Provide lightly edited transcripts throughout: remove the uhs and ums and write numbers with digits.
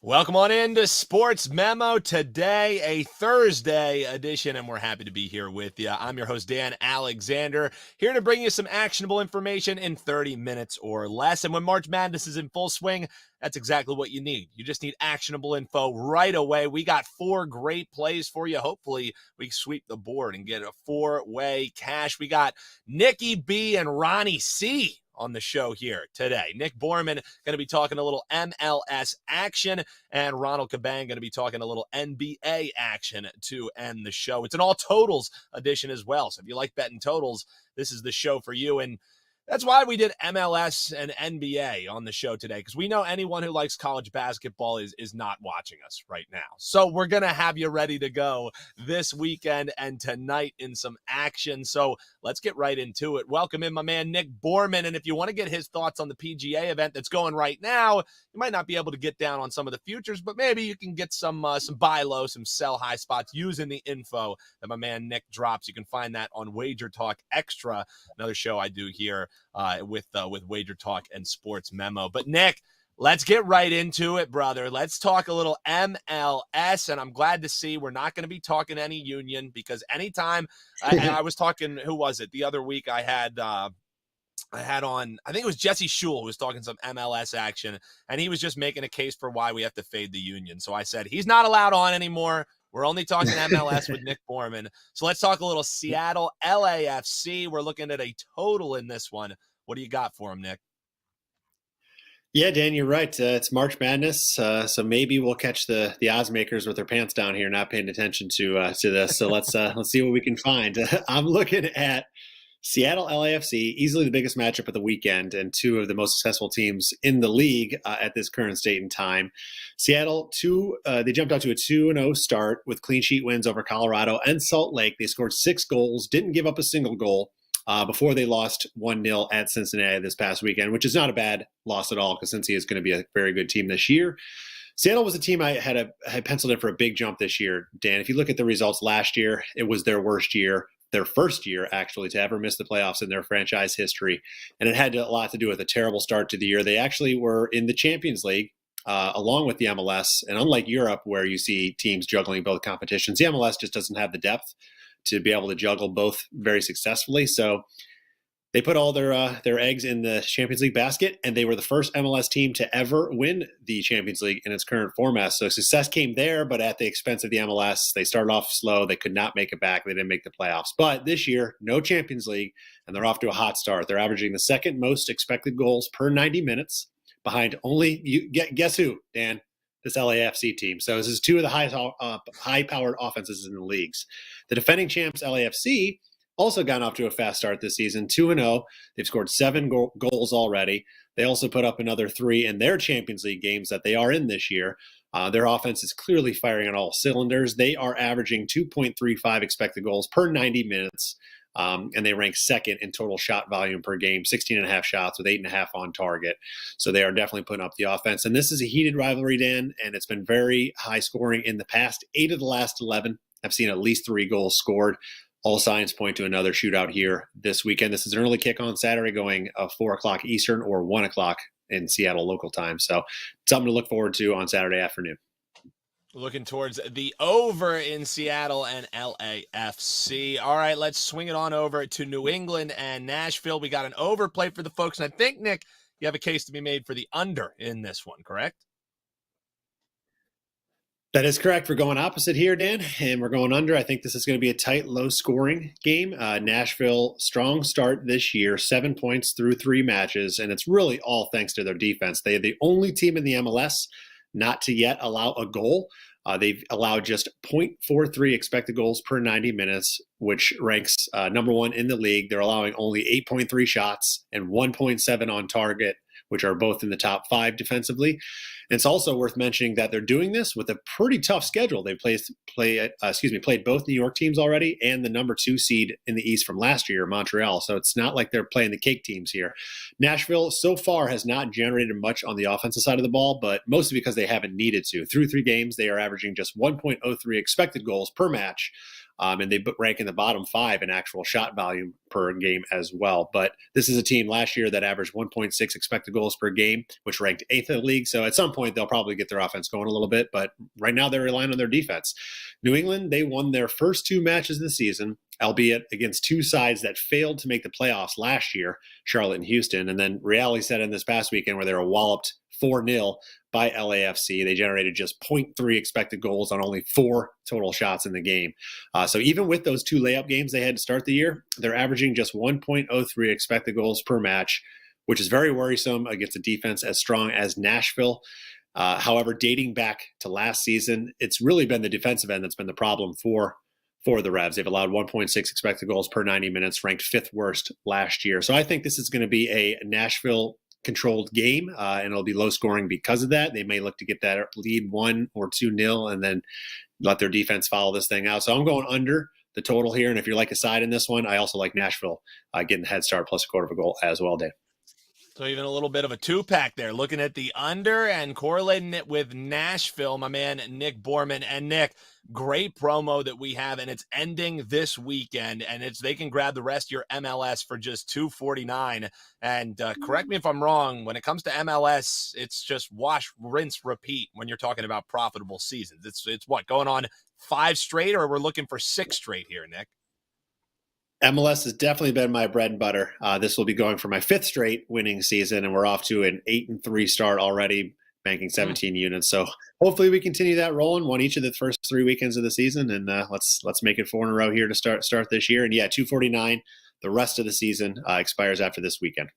Welcome on into Sports Memo Today, a Thursday edition, and we're happy to be here with you. I'm your host, Dan Alexander, here to bring you some actionable information in 30 minutes or less. And when March Madness is in full swing, that's exactly what you need. You just need actionable info right away. We got 4 great plays for you. Hopefully, we sweep the board and get a 4-way cash. We got Nikki B and Ronnie C on the show here today. Nick Borrman going to be talking a little MLS action, and Ronald Cabang going to be talking a little NBA action to end the show. It's an all totals edition as well. So if you like betting totals, this is the show for you. And that's why we did MLS and NBA on the show today, because we know anyone who likes college basketball is not watching us right now. So we're going to have you ready to go this weekend and tonight in some action. So let's get right into it. Welcome in my man, Nick Borrman. And if you want to get his thoughts on the PGA event that's going right now, you might not be able to get down on some of the futures, but maybe you can get some buy low, some sell high spots using the info that my man Nick drops. You can find that on Wager Talk Extra, another show I do here with Wager Talk and Sports Memo. But Nick, let's get right into it, brother. Let's talk a little MLS, and I'm glad to see we're not going to be talking any union, because anytime I was talking, who was it? The other week I had on, I think it was Jesse Shule who was talking some MLS action, and he was just making a case for why we have to fade the union. So I said, he's not allowed on anymore. We're only talking MLS with Nick Borrman. So let's talk a little Seattle LAFC. We're looking at a total in this one. What do you got for him, Nick? Yeah, Dan, you're right. It's March Madness, so maybe we'll catch the odds makers with their pants down here, not paying attention to this. So let's see what we can find. I'm looking at Seattle LAFC, easily the biggest matchup of the weekend, and 2 of the most successful teams in the league at this current state and time. Seattle, they jumped out to a 2-0 start with clean sheet wins over Colorado and Salt Lake. They scored 6 goals, didn't give up a single goal before they lost 1-0 at Cincinnati this past weekend, which is not a bad loss at all, because Cincy is going to be a very good team this year. Seattle was a team I had penciled in for a big jump this year, Dan. If you look at the results last year, it was their worst year. Their first year, actually, to ever miss the playoffs in their franchise history. And it had a lot to do with a terrible start to the year. They actually were in the Champions League along with the MLS. And unlike Europe, where you see teams juggling both competitions, the MLS just doesn't have the depth to be able to juggle both very successfully. So they put all their eggs in the Champions League basket, and they were the first MLS team to ever win the Champions League in its current format. So success came there, but at the expense of the MLS. They started off slow. They could not make it back. They didn't make the playoffs. But this year, no Champions League, and they're off to a hot start. They're averaging the second most expected goals per 90 minutes, behind only guess who, Dan? This LAFC team. So this is 2 of the high-powered offenses in the leagues. The defending champs, LAFC, also gotten off to a fast start this season, 2-0. They've scored 7 goals already. They also put up another 3 in their Champions League games that they are in this year. Their offense is clearly firing on all cylinders. They are averaging 2.35 expected goals per 90 minutes, and they rank second in total shot volume per game, 16.5 shots with 8.5 on target. So they are definitely putting up the offense. And this is a heated rivalry, Dan, and it's been very high scoring in the past. 8 of the last 11 have seen at least 3 goals scored. All signs point to another shootout here this weekend. This is an early kick on Saturday, going 4 o'clock Eastern or 1 o'clock in Seattle local time. So something to look forward to on Saturday afternoon. Looking towards the over in Seattle and LAFC. All right, let's swing it on over to New England and Nashville. We got an overplay for the folks. And I think, Nick, you have a case to be made for the under in this one, correct? That is correct. We're going opposite here, Dan, and we're going under. I think this is going to be a tight, low-scoring game. Nashville, strong start this year, 7 points through 3 matches, and it's really all thanks to their defense. They are the only team in the MLS not to yet allow a goal. They've allowed just 0.43 expected goals per 90 minutes, which ranks number 1 in the league. They're allowing only 8.3 shots and 1.7 on target, which are both in the top 5 defensively. And it's also worth mentioning that they're doing this with a pretty tough schedule. They played both New York teams already and the number 2 seed in the East from last year, Montreal. So it's not like they're playing the cake teams here. Nashville so far has not generated much on the offensive side of the ball, but mostly because they haven't needed to. Through 3 games, they are averaging just 1.03 expected goals per match. and they rank in the bottom 5 in actual shot volume per game as well. But this is a team last year that averaged 1.6 expected goals per game, which ranked 8th in the league. So at some point, they'll probably get their offense going a little bit. But right now, they're relying on their defense. New England, they won their first 2 matches of the season, albeit against 2 sides that failed to make the playoffs last year, Charlotte and Houston. And then reality set in this past weekend where they were walloped 4-0 by LAFC. They generated just 0.3 expected goals on only 4 total shots in the game. So even with those 2 layup games they had to start the year, they're averaging just 1.03 expected goals per match, which is very worrisome against a defense as strong as Nashville. However, dating back to last season, it's really been the defensive end that's been the problem for the Revs. They've allowed 1.6 expected goals per 90 minutes, ranked 5th worst last year. So I think this is going to be a Nashville controlled game, and it'll be low scoring because of that. They may look to get that lead 1 or 2-0 and then let their defense follow this thing out. So I'm going under the total here. And if you like a side in this one, I also like Nashville getting the head start plus a quarter of a goal as well, Dan. So even a little bit of a 2-pack there, looking at the under and correlating it with Nashville, my man Nick Borrman. And Nick, great promo that we have, and it's ending this weekend, and they can grab the rest of your MLS for just $249. And correct me if I'm wrong, when it comes to MLS, it's just wash, rinse, repeat when you're talking about profitable seasons. It's what, going on 5 straight, or we're looking for 6 straight here, Nick? MLS has definitely been my bread and butter. This will be going for my 5th straight winning season, and we're off to an 8-3 start already, banking 17 units. So hopefully we continue that rolling. Won each of the first 3 weekends of the season, and let's make it 4 in a row here to start this year. And yeah, 249. The rest of the season expires after this weekend.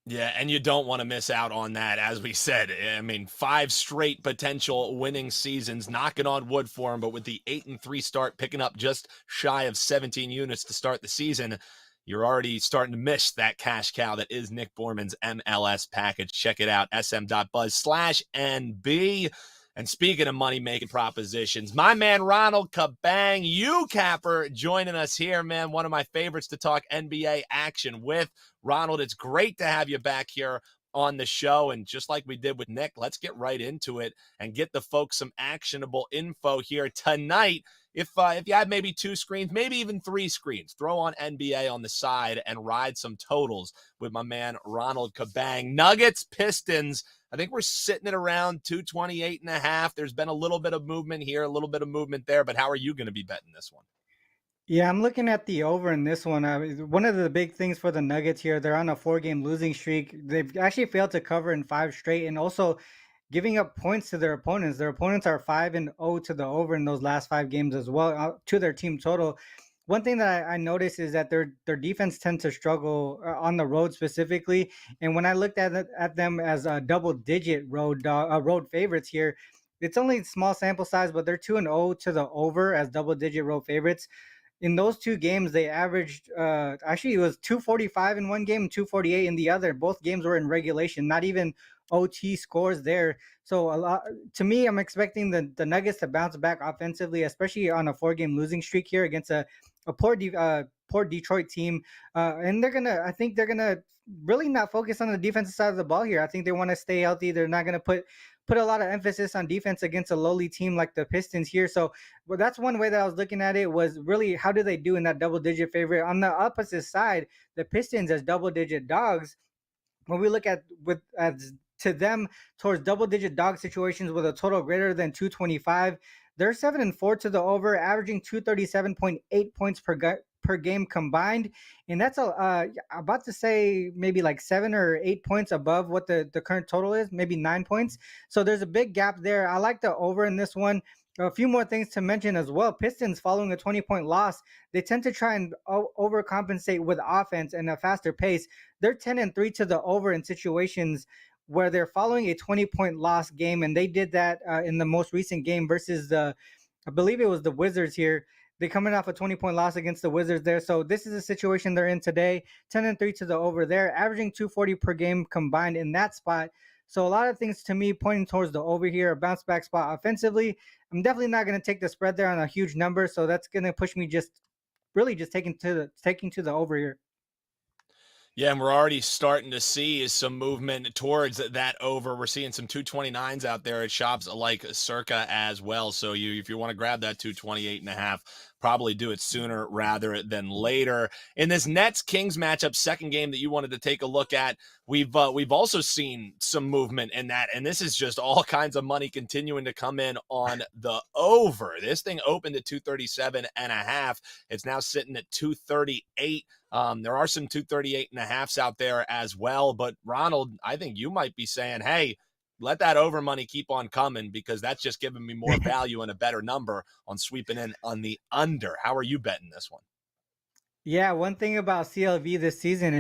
Yeah, and you don't want to miss out on that, as we said. I mean, 5 straight potential winning seasons, knocking on wood for him, but with the 8-3 start, picking up just shy of 17 units to start the season, you're already starting to miss that cash cow that is Nick Borman's MLS package. Check it out, sm.buzz/NB. And speaking of money-making propositions, my man Ronald Cabang, you-capper, joining us here, man. One of my favorites to talk NBA action with. Ronald, it's great to have you back here on the show. And just like we did with Nick, let's get right into it and get the folks some actionable info here tonight. If you had maybe 2 screens, maybe even 3 screens, throw on NBA on the side and ride some totals with my man Ronald Cabang. Nuggets, Pistons. I think we're sitting at around 228.5. There's been a little bit of movement here, a little bit of movement there, but how are you going to be betting this one? Yeah, I'm looking at the over in this one. One of the big things for the Nuggets here, they're on a 4-game losing streak. They've actually failed to cover in 5 straight, and also giving up points to their opponents. Their opponents are 5-0 to the over in those last 5 games as well, to their team total. One thing that I noticed is that their defense tends to struggle on the road specifically. And when I looked at them as a double-digit road favorites here, it's only small sample size, but they're 2-0 to the over as double-digit road favorites. In those 2 games, they averaged actually it was 245 in one game and 248 in the other. Both games were in regulation, not even OT scores there. So to me, I'm expecting the Nuggets to bounce back offensively, especially on a 4-game losing streak here against a poor Detroit team. And I think they're gonna really not focus on the defensive side of the ball here. I think they want to stay healthy. They're not gonna put a lot of emphasis on defense against a lowly team like the Pistons here. So that's one way that I was looking at it, was really how do they do in that double-digit favorite. On the opposite side, the Pistons as double-digit dogs, when we look at to them towards double-digit dog situations with a total greater than 225, they're 7-4 to the over, averaging 237.8 points per game combined, and that's about to say maybe like 7 or 8 points above what the current total is, maybe 9 points. So there's a big gap there. I like the over in this one. A few more things to mention as well. Pistons, following a 20-point loss, they tend to try and overcompensate with offense and a faster pace. They're 10-3 to the over in situations where they're following a 20-point loss game, and they did that in the most recent game versus I believe it was the Wizards here. They're coming off a 20-point loss against the Wizards there. So this is a situation they're in today, 10-3 to the over there, averaging 240 per game combined in that spot. So a lot of things to me pointing towards the over here, a bounce back spot offensively. I'm definitely not going to take the spread there on a huge number. So that's going to push me just taking to the over here. Yeah, and we're already starting to see some movement towards that over. We're seeing some 229s out there at shops like Circa as well. So if you want to grab that 228.5 probably do it sooner rather than later. In this Nets-Kings matchup, second game that you wanted to take a look at, we've also seen some movement in that, and this is just all kinds of money continuing to come in on the over. This thing opened at 237.5. It's now sitting at 238. There are some 238.5s out there as well, but Ronald, I think you might be saying, hey, let that over money keep on coming, because that's just giving me more value and a better number on sweeping in on the under. How are you betting this one? Yeah, one thing about CLV this season,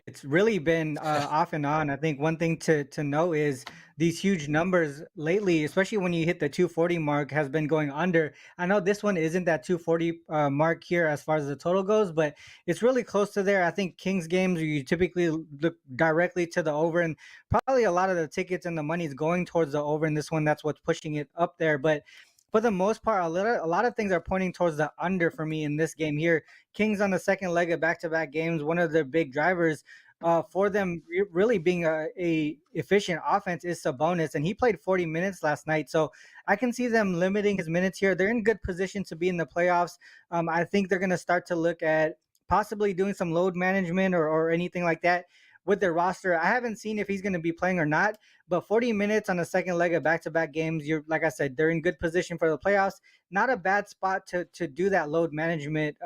it's really been off and on. I think one thing to know is these huge numbers lately, especially when you hit the 240 mark, has been going under. I know this one isn't that 240 mark here as far as the total goes, but it's really close to there. I think Kings games, you typically look directly to the over, and probably a lot of the tickets and the money is going towards the over in this one. That's what's pushing it up there. But for the most part, a lot of things are pointing towards the under for me in this game here. Kings on the second leg of back-to-back games, one of the big drivers for them really being a efficient offense is Sabonis, and he played 40 minutes last night. So I can see them limiting his minutes here. They're in good position to be in the playoffs. I think they're going to start to look at possibly doing some load management or anything like that with their roster. I haven't seen if he's going to be playing or not, but 40 minutes on the second leg of back-to-back games, you're, like I said, they're in good position for the playoffs. Not a bad spot to do that load management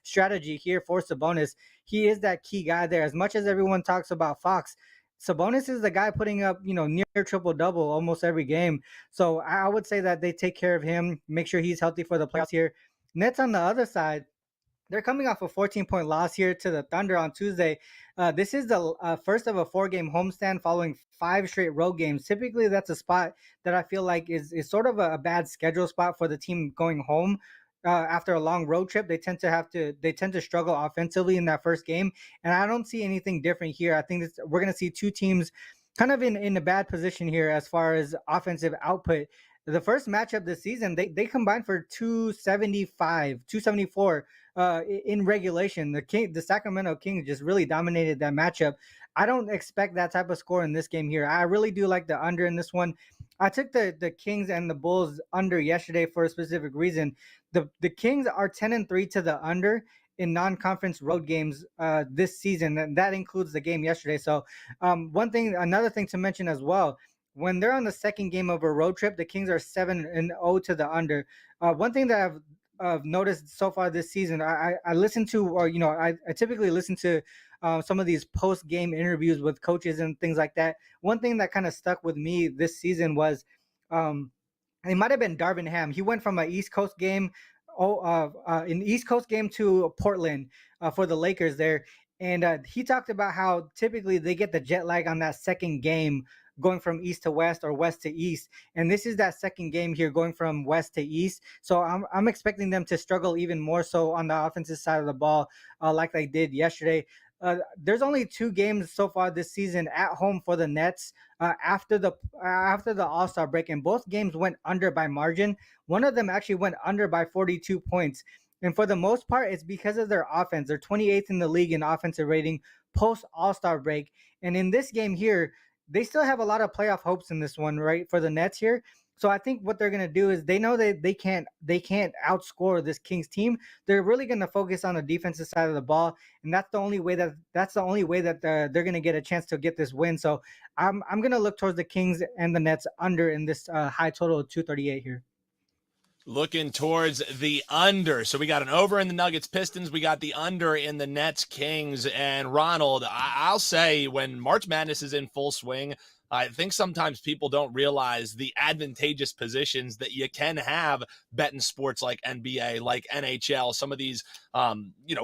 strategy here for Sabonis. He is that key guy there. As much as everyone talks about Fox, Sabonis is the guy putting up, near triple-double almost every game. So I would say that they take care of him, make sure he's healthy for the playoffs here. Nets on the other side, they're coming off a 14-point loss here to the Thunder on Tuesday. This is the first of a 4-game homestand following 5 straight road games. Typically, that's a spot that I feel like is sort of a bad schedule spot for the team going home after a long road trip. They tend to struggle offensively in that first game, and I don't see anything different here. I think we're going to see two teams kind of in a bad position here as far as offensive output. The first matchup this season, they combined for 274 in regulation. The Sacramento Kings just really dominated that matchup. I don't expect that type of score in this game here. I really do like the under in this one. I took the Kings and the Bulls under yesterday for a specific reason. The Kings are 10-3 to the under in non-conference road games this season, and that includes the game yesterday. So another thing to mention as well, when they're on the second game of a road trip, the Kings are 7-0 to the under. One thing that I've noticed so far this season, I listen to, or I typically listen to some of these post-game interviews with coaches and things like that. One thing that kind of stuck with me this season was it might have been Darvin Ham. He went from an East Coast game, an East Coast game to Portland for the Lakers there, and he talked about how typically they get the jet lag on that second game, going from east to west or west to east, and this is that second game here going from west to east. So I'm expecting them to struggle even more so on the offensive side of the ball, like they did yesterday. There's only 2 games so far this season at home for the Nets after the All-Star break, and both games went under by margin. One of them actually went under by 42 points. And for the most part, it's because of their offense. They're 28th in the league in offensive rating post All-Star break. And in this game here, they still have a lot of playoff hopes in this one, right, for the Nets here. So I think what they're going to do is they know that they can't outscore this Kings team. They're really going to focus on the defensive side of the ball, and that's the only way that they're going to get a chance to get this win. So I'm going to look towards the Kings and the Nets under in this high total of 238 here. Looking towards the under. So we got an over in the Nuggets Pistons. We got the under in the Nets Kings. And Ronald, I'll say when March Madness is in full swing, I think sometimes people don't realize the advantageous positions that you can have betting sports like NBA, like NHL, some of these,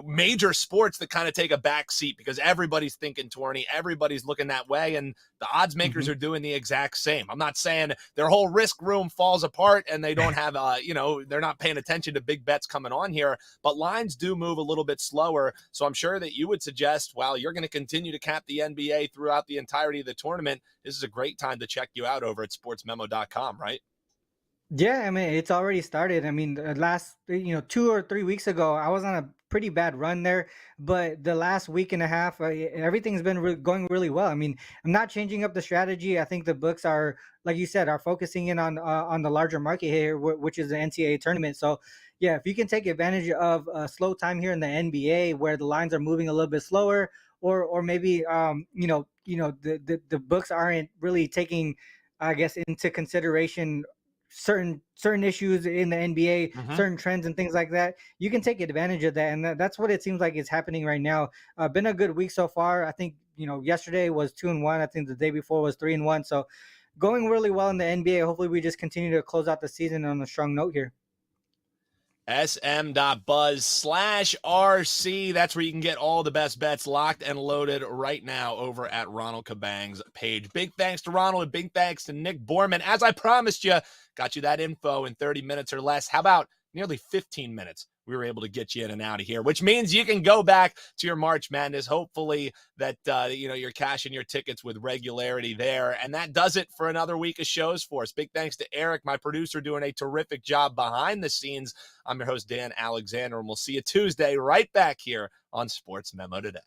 major sports that kind of take a back seat because everybody's thinking tourney, everybody's looking that way, and the odds makers are doing the exact same. I'm not saying their whole risk room falls apart and they don't have, they're not paying attention to big bets coming on here, but lines do move a little bit slower. So I'm sure that you would suggest, while you're going to continue to cap the NBA throughout the entirety of the tournament, this is a great time to check you out over at sportsmemo.com, right? Yeah, I mean, it's already started. I mean, the last, 2 or 3 weeks ago, I was on a pretty bad run there, but the last week and a half, everything's been going really well. I mean, I'm not changing up the strategy. I think the books are, like you said, are focusing in on the larger market here, which is the NCAA tournament. So, yeah, if you can take advantage of a slow time here in the NBA where the lines are moving a little bit slower, or maybe the books aren't really taking, I guess, into consideration certain issues in the NBA, Mhm. certain trends and things like that. You can take advantage of that, and that's what it seems like is happening right now. Been a good week so far. I think yesterday was 2-1. I think the day before was 3-1. So going really well in the NBA. Hopefully, we just continue to close out the season on a strong note here. sm.buzz/RC. That's where you can get all the best bets locked and loaded right now over at Ronald Cabang's page. Big thanks to Ronald and big thanks to Nick Borrman. As I promised you, got you that info in 30 minutes or less. How about nearly 15 minutes? We were able to get you in and out of here, which means you can go back to your March Madness. Hopefully that, you're cashing your tickets with regularity there. And that does it for another week of shows for us. Big thanks to Eric, my producer, doing a terrific job behind the scenes. I'm your host, Dan Alexander, and we'll see you Tuesday right back here on Sports Memo Today.